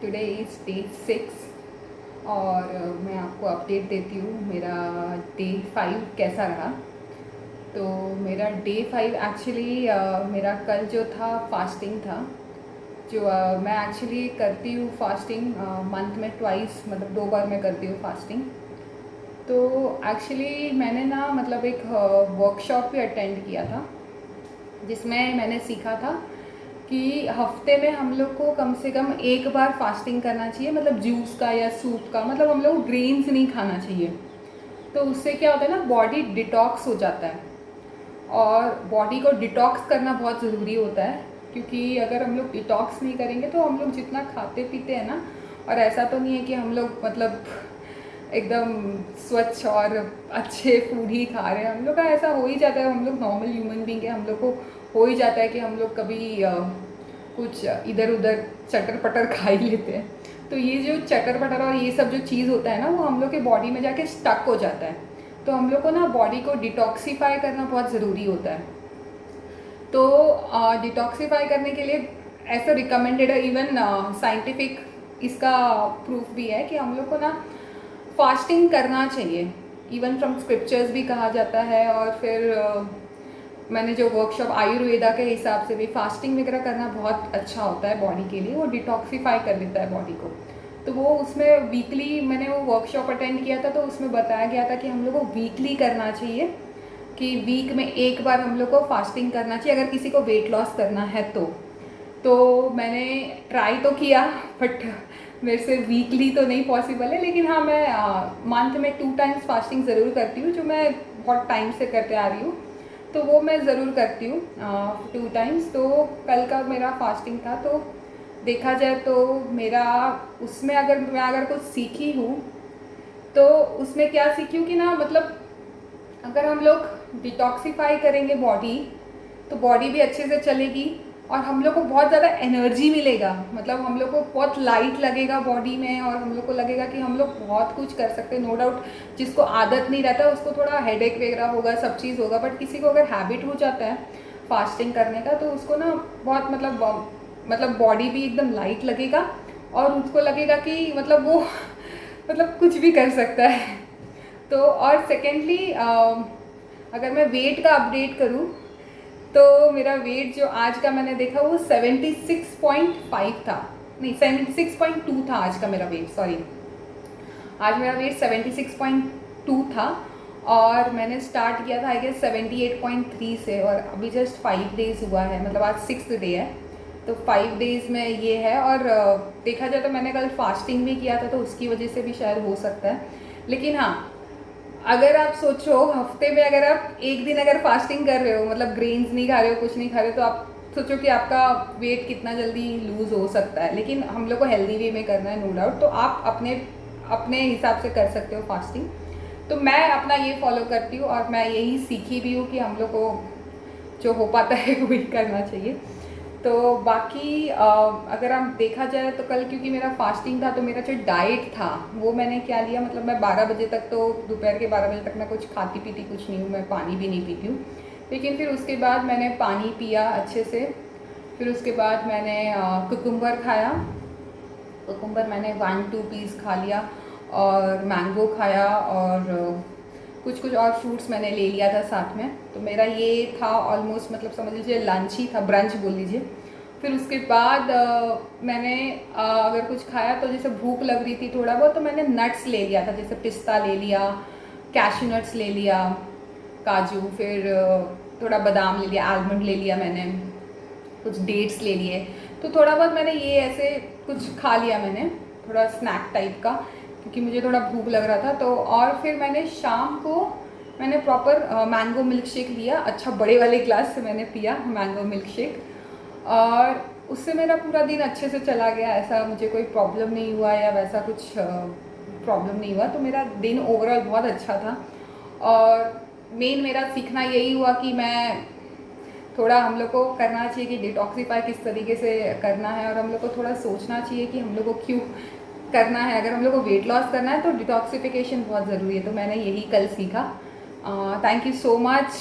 Today is day 6 और मैं आपको अपडेट देती हूँ मेरा डे 5 कैसा रहा। तो मेरा डे 5 एक्चुअली मेरा कल जो था फास्टिंग था। जो मैं एक्चुअली करती हूँ फास्टिंग मंथ में ट्वाइस, मतलब 2 बार मैं करती हूँ फास्टिंग। तो एक्चुअली मैंने ना मतलब एक वर्कशॉप भी अटेंड किया था जिसमें मैंने सीखा था कि हफ्ते में हम लोग को कम से कम 1 बार फास्टिंग करना चाहिए, मतलब जूस का या सूप का, मतलब हम लोग ग्रेन्स नहीं खाना चाहिए। तो उससे क्या होता है ना, बॉडी डिटॉक्स हो जाता है और बॉडी को डिटॉक्स करना बहुत ज़रूरी होता है, क्योंकि अगर हम लोग डिटॉक्स नहीं करेंगे तो हम लोग जितना खाते पीते हैं ना, और ऐसा तो नहीं है कि हम लोग मतलब एकदम स्वच्छ और अच्छे फूड ही खा रहे हैं। हम लोग का ऐसा हो ही जाता है, हम लोग नॉर्मल ह्यूमन बींग है, हम लोग को हो ही जाता है कि हम लोग कभी कुछ इधर उधर चटर पटर खा ही लेते हैं। तो ये जो चटर पटर और ये सब जो चीज़ होता है ना, वो हम लोग के बॉडी में जाके स्टक हो जाता है। तो हम लोग को ना बॉडी को डिटॉक्सीफाई करना बहुत ज़रूरी होता है। तो डिटॉक्सीफाई करने के लिए ऐसा रिकमेंडेड है, इवन साइंटिफिक इसका प्रूफ भी है कि हम लोग को ना फास्टिंग करना चाहिए। इवन फ्रॉम स्क्रिप्चर्स भी कहा जाता है, और फिर मैंने जो वर्कशॉप आयुर्वेदा के हिसाब से भी फास्टिंग वगैरह करना बहुत अच्छा होता है बॉडी के लिए, वो डिटॉक्सीफाई कर देता है बॉडी को। तो वो उसमें वीकली मैंने वो वर्कशॉप अटेंड किया था, तो उसमें बताया गया था कि हम लोग को वीकली करना चाहिए, कि वीक में 1 बार हम लोग को फास्टिंग करना चाहिए अगर किसी को वेट लॉस करना है तो मैंने ट्राई तो किया, बट मेरे से वीकली तो नहीं पॉसिबल है। लेकिन हाँ, मैं मंथ में 2 टाइम्स फास्टिंग ज़रूर करती हूँ, जो मैं बहुत टाइम से करते आ रही हूँ। तो वो मैं ज़रूर करती हूँ 2 टाइम्स। तो कल का मेरा फास्टिंग था, तो देखा जाए तो मेरा उसमें अगर कुछ सीखी हूँ तो उसमें क्या सीखी हूँ कि ना, मतलब अगर हम लोग डिटॉक्सीफाई करेंगे बॉडी, तो बॉडी भी अच्छे से चलेगी और हम लोग को बहुत ज़्यादा एनर्जी मिलेगा। मतलब हम लोग को बहुत लाइट लगेगा बॉडी में, और हम लोग को लगेगा कि हम लोग बहुत कुछ कर सकते हैं। नो डाउट जिसको आदत नहीं रहता उसको थोड़ा हेडेक वगैरह होगा, सब चीज़ होगा, बट किसी को अगर हैबिट हो जाता है फास्टिंग करने का, तो उसको ना बहुत मतलब बॉडी भी एकदम लाइट लगेगा, और उसको लगेगा कि मतलब वो मतलब कुछ भी कर सकता है। तो और सेकेंडली अगर मैं वेट का अपडेट करूँ, तो मेरा वेट जो आज का मैंने देखा वो 76.5 था, नहीं 76.2 था आज का मेरा वेट, सॉरी। आज मेरा वेट 76.2 था और मैंने स्टार्ट किया था आई गेस 78.3 से, और अभी जस्ट 5 डेज़ हुआ है, मतलब आज 6th डे है। तो 5 डेज़ में ये है, और देखा जाए तो मैंने कल फास्टिंग भी किया था, तो उसकी वजह से भी शायद हो सकता है। लेकिन हाँ, अगर आप सोचो हफ्ते में अगर आप एक दिन अगर फास्टिंग कर रहे हो, मतलब ग्रेन्स नहीं खा रहे हो, कुछ नहीं खा रहे हो, तो आप सोचो कि आपका वेट कितना जल्दी लूज़ हो सकता है। लेकिन हम लोग को हेल्दी वे में करना है, नो डाउट। तो आप अपने अपने हिसाब से कर सकते हो फास्टिंग। तो मैं अपना ये फॉलो करती हूँ, और मैं यही सीखी भी हूँ कि हम लोग को जो हो पाता है वही करना चाहिए। तो बाकी अगर हम देखा जाए तो कल क्योंकि मेरा फास्टिंग था, तो मेरा जो डाइट था वो मैंने क्या लिया, मतलब मैं 12 बजे तक, तो दोपहर के 12 बजे तक मैं कुछ खाती पीती कुछ नहीं हूँ, मैं पानी भी नहीं पीती हूँ। लेकिन फिर उसके बाद मैंने पानी पिया अच्छे से। फिर उसके बाद मैंने कुकुम्बर खाया। कुकुम्बर मैंने 1-2 पीस खा लिया, और मैंगो खाया, और कुछ कुछ और फ्रूट्स मैंने ले लिया था साथ में। तो मेरा ये था ऑलमोस्ट, मतलब समझ लीजिए लंच ही था, ब्रंच बोल लीजिए। फिर उसके बाद मैंने अगर कुछ खाया तो जैसे भूख लग रही थी थोड़ा बहुत, तो मैंने नट्स ले लिया था, जैसे पिस्ता ले लिया, कैशू नट्स ले लिया, काजू, फिर थोड़ा बादाम ले लिया, आलमंड ले लिया मैंने, कुछ डेट्स ले लिए। तो थोड़ा बहुत मैंने ये ऐसे कुछ खा लिया मैंने, थोड़ा स्नैक टाइप का, क्योंकि मुझे थोड़ा भूख लग रहा था। तो और फिर मैंने शाम को मैंने प्रॉपर मैंगो मिल्क शेक लिया, अच्छा बड़े वाले ग्लास से मैंने पिया मैंगो मिल्क शेक, और उससे मेरा पूरा दिन अच्छे से चला गया। ऐसा मुझे कोई प्रॉब्लम नहीं हुआ या वैसा कुछ प्रॉब्लम नहीं हुआ। तो मेरा दिन ओवरऑल बहुत अच्छा था, और मेन मेरा सीखना यही हुआ कि मैं थोड़ा, हम लोग को करना चाहिए कि डिटॉक्सीफाई किस तरीके से करना है, और हम लोग को थोड़ा सोचना चाहिए कि हम लोग को क्यों करना है। अगर हम लोग को वेट लॉस करना है तो डिटॉक्सिफिकेशन बहुत ज़रूरी है। तो मैंने यही कल सीखा। Thank you so much.